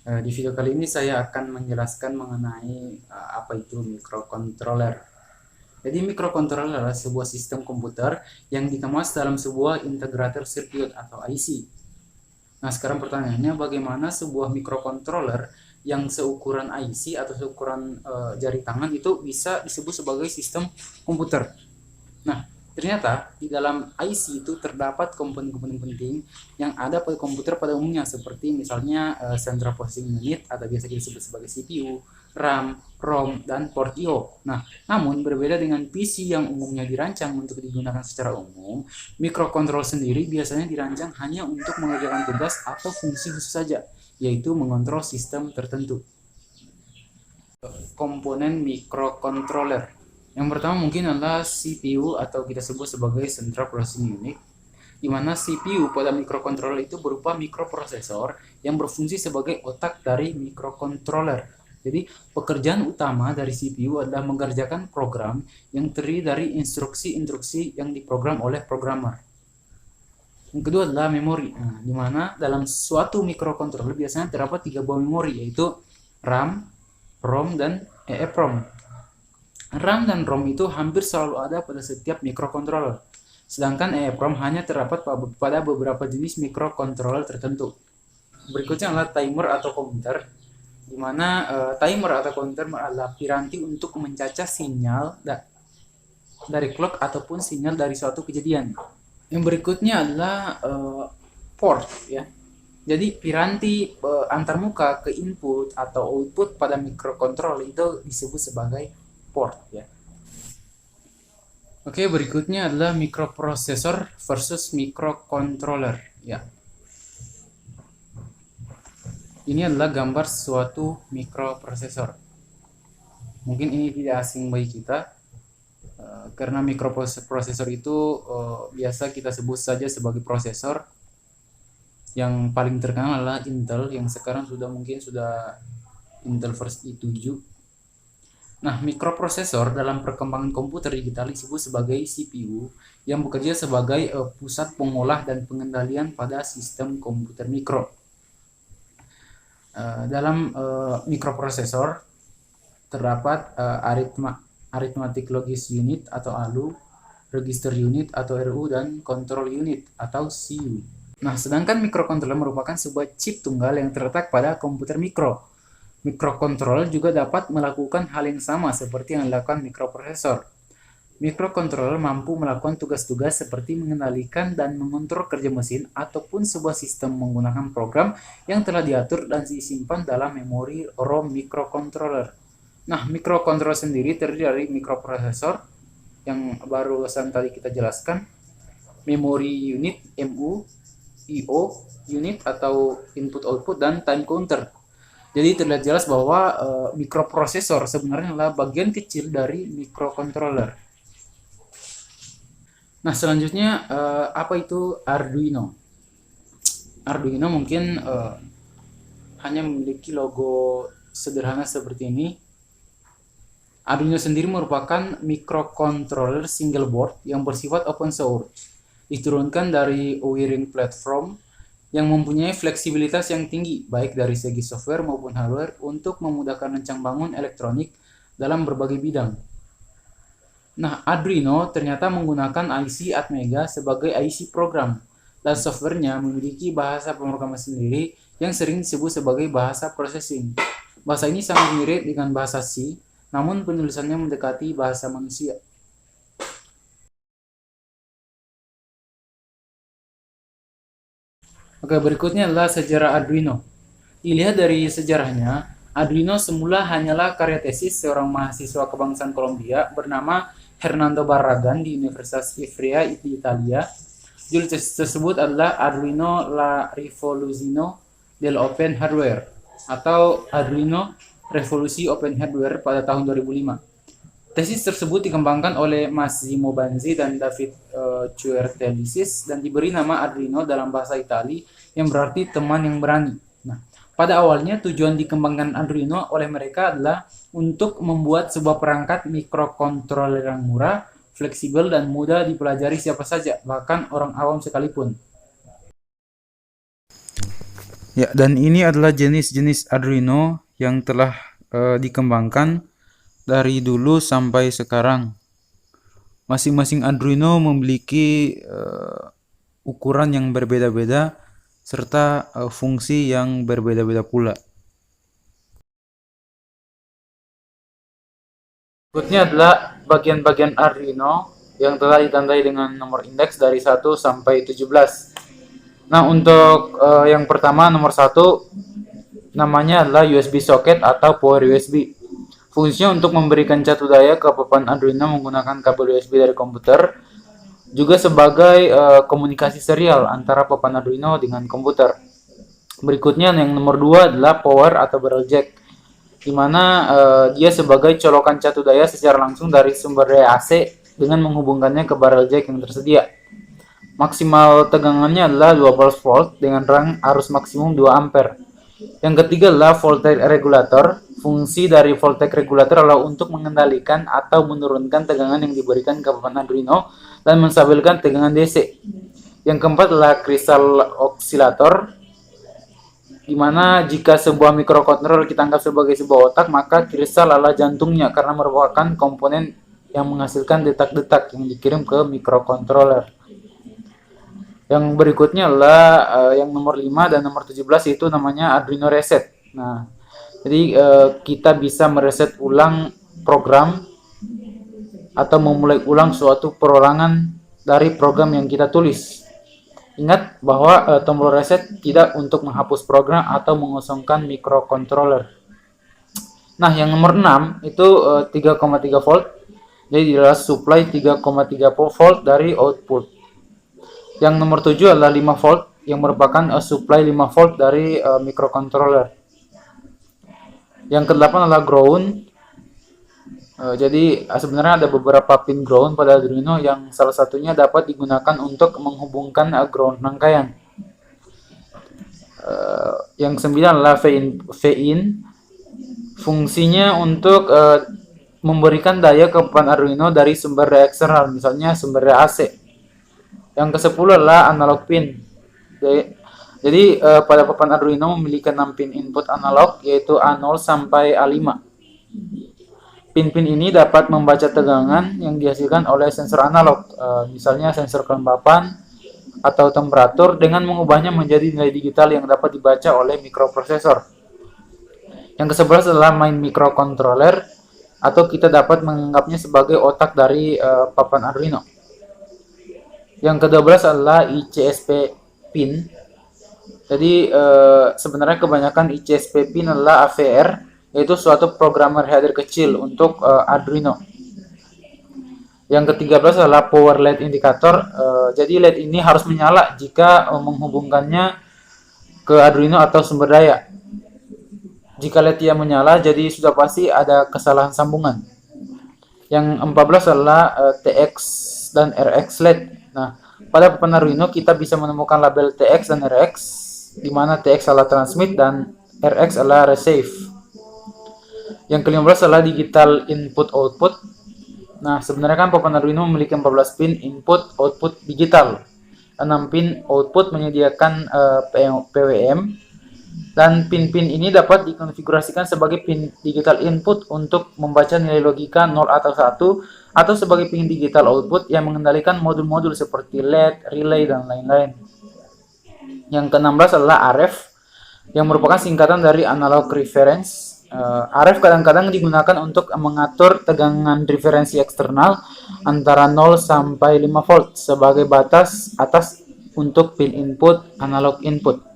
Di video kali ini saya akan menjelaskan mengenai apa itu microcontroller. Jadi microcontroller adalah sebuah sistem komputer yang dikemas dalam sebuah integrator circuit atau IC. Nah, sekarang pertanyaannya bagaimana sebuah microcontroller yang seukuran IC atau seukuran jari tangan itu bisa disebut sebagai sistem komputer. Nah, ternyata di dalam IC itu terdapat komponen-komponen penting yang ada pada komputer pada umumnya, seperti misalnya Central Processing Unit atau biasa kita sebut sebagai CPU, RAM, ROM, dan port I/O. Nah, namun berbeda dengan PC yang umumnya dirancang untuk digunakan secara umum, microcontroller sendiri biasanya dirancang hanya untuk mengerjakan tugas atau fungsi khusus saja, yaitu mengontrol sistem tertentu. Komponen microcontroller. Yang pertama mungkin adalah CPU atau kita sebut sebagai Central Processing Unit, di mana CPU pada microcontroller itu berupa mikroprosesor yang berfungsi sebagai otak dari microcontroller. Jadi pekerjaan utama dari CPU adalah mengerjakan program yang terdiri dari instruksi-instruksi yang diprogram oleh programmer. Yang kedua adalah memori, di mana dalam suatu microcontroller biasanya terdapat 3 buah memori, yaitu RAM, ROM, dan EEPROM. RAM dan ROM itu hampir selalu ada pada setiap microcontroller, sedangkan EEPROM hanya terdapat pada beberapa jenis microcontroller tertentu. Berikutnya adalah timer atau counter, di mana timer atau counter adalah piranti untuk mencacah sinyal dari clock ataupun sinyal dari suatu kejadian. Yang berikutnya adalah port, ya. Jadi piranti antarmuka ke input atau output pada microcontroller itu disebut sebagai port, ya. Oke, berikutnya adalah microprocessor versus microcontroller, ya. Ini adalah gambar suatu microprocessor. Mungkin ini tidak asing bagi kita karena microprocessor itu biasa kita sebut saja sebagai prosesor. Yang paling terkenal adalah Intel yang sekarang sudah Intel versi i7. Nah, mikroprosesor dalam perkembangan komputer digital disebut sebagai CPU yang bekerja sebagai pusat pengolah dan pengendalian pada sistem komputer mikro. Dalam mikroprosesor terdapat arithmetic logis unit atau ALU, register unit atau RU, dan control unit atau CU. Nah, sedangkan microcontroller merupakan sebuah chip tunggal yang terletak pada komputer mikro. Microcontroller juga dapat melakukan hal yang sama seperti yang dilakukan mikroprosesor. Microcontroller mampu melakukan tugas-tugas seperti mengendalikan dan mengontrol kerja mesin ataupun sebuah sistem menggunakan program yang telah diatur dan disimpan dalam memori ROM microcontroller. Nah, microcontroller sendiri terdiri dari mikroprosesor yang barusan tadi kita jelaskan, memori unit MU, I/O unit atau input output, dan time counter. Jadi terlihat jelas bahwa mikroprosesor sebenarnya adalah bagian kecil dari microcontroller. Nah, selanjutnya apa itu Arduino? Arduino mungkin hanya memiliki logo sederhana seperti ini. Arduino sendiri merupakan microcontroller single board yang bersifat open source. Diturunkan dari Wiring Platform yang mempunyai fleksibilitas yang tinggi baik dari segi software maupun hardware untuk memudahkan rencang bangun elektronik dalam berbagai bidang. Nah, Arduino ternyata menggunakan IC Atmega sebagai IC program, dan softwarenya memiliki bahasa pemrograman sendiri yang sering disebut sebagai bahasa processing. Bahasa ini sangat mirip dengan bahasa C, namun penulisannya mendekati bahasa manusia. Oke, berikutnya adalah sejarah Arduino. Dilihat dari sejarahnya, Arduino semula hanyalah karya tesis seorang mahasiswa kebangsaan Kolombia bernama Hernando Barragan di Universitas Ivrea di Italia. Judul tesis tersebut adalah Arduino la rivoluzione dell'open hardware atau Arduino Revolusi Open Hardware pada tahun 2005. Tesis tersebut dikembangkan oleh Massimo Banzi dan David Cuartelisis dan diberi nama Arduino dalam bahasa Itali yang berarti teman yang berani. Nah, pada awalnya tujuan dikembangkan Arduino oleh mereka adalah untuk membuat sebuah perangkat microcontroller yang murah, fleksibel, dan mudah dipelajari siapa saja, bahkan orang awam sekalipun. Ya, dan ini adalah jenis-jenis Arduino yang telah dikembangkan dari dulu sampai sekarang. Masing-masing Arduino memiliki ukuran yang berbeda-beda serta fungsi yang berbeda-beda pula. Berikutnya adalah bagian-bagian Arduino yang telah ditandai dengan nomor indeks dari 1 sampai 17. Nah, untuk yang pertama nomor 1 namanya adalah USB socket atau power USB. Fungsinya untuk memberikan catu daya ke papan Arduino menggunakan kabel USB dari komputer, juga sebagai komunikasi serial antara papan Arduino dengan komputer. Berikutnya yang nomor 2 adalah power atau barrel jack, di mana dia sebagai colokan catu daya secara langsung dari sumber daya AC dengan menghubungkannya ke barrel jack yang tersedia. Maksimal tegangannya adalah 12 volt dengan rang arus maksimum 2 ampere. Yang ketiga adalah voltage regulator. Fungsi dari voltage regulator adalah untuk mengendalikan atau menurunkan tegangan yang diberikan ke papan Arduino dan menstabilkan tegangan DC. Yang keempat adalah crystal oscillator, di mana jika sebuah microcontroller kita anggap sebagai sebuah otak, maka kristal adalah jantungnya karena merupakan komponen yang menghasilkan detak-detak yang dikirim ke microcontroller. Yang berikutnya adalah yang nomor 5 dan nomor 17, itu namanya Arduino Reset. Nah, jadi kita bisa mereset ulang program atau memulai ulang suatu perorangan dari program yang kita tulis. Ingat bahwa tombol reset tidak untuk menghapus program atau mengosongkan microcontroller. Nah, yang nomor 6 itu 3,3 volt. Jadi adalah supply 3,3 volt dari output. Yang nomor 7 adalah 5 volt yang merupakan supply 5 volt dari microcontroller. Yang ke-8 adalah ground. Jadi sebenarnya ada beberapa pin ground pada Arduino yang salah satunya dapat digunakan untuk menghubungkan ground rangkaian. Yang 9 adalah V-in. Fungsinya untuk memberikan daya ke papan Arduino dari sumber daya eksternal, misalnya sumber daya AC. Yang ke-10 adalah analog pin. Jadi pada papan Arduino memiliki 6 pin input analog, yaitu A0 sampai A5. Pin-pin ini dapat membaca tegangan yang dihasilkan oleh sensor analog, misalnya sensor kelembapan atau temperatur, dengan mengubahnya menjadi nilai digital yang dapat dibaca oleh mikroprosesor. Yang ke-11 adalah main microcontroller, atau kita dapat menganggapnya sebagai otak dari papan Arduino. Yang ke-12 adalah ICSP pin. Jadi sebenarnya kebanyakan ICSP pin adalah AVR, yaitu suatu programmer header kecil untuk Arduino. Yang ke-13 adalah power LED indicator. Jadi LED ini harus menyala jika menghubungkannya ke Arduino atau sumber daya. Jika LED tidak menyala, jadi sudah pasti ada kesalahan sambungan. Yang 14 adalah TX dan RX LED. Nah, pada papan Arduino kita bisa menemukan label TX dan RX, di mana TX adalah transmit dan RX adalah receive. Yang ke-15 adalah digital input output. Nah, sebenarnya kan papan Arduino memiliki 14 pin input output digital. 6 pin output menyediakan PWM, dan pin-pin ini dapat dikonfigurasikan sebagai pin digital input untuk membaca nilai logika 0 atau 1, atau sebagai pin digital output yang mengendalikan modul-modul seperti LED, relay, dan lain-lain. Yang ke-16 adalah RF, yang merupakan singkatan dari analog reference. RF kadang-kadang digunakan untuk mengatur tegangan referensi eksternal antara 0 sampai 5 volt sebagai batas atas untuk pin input analog input.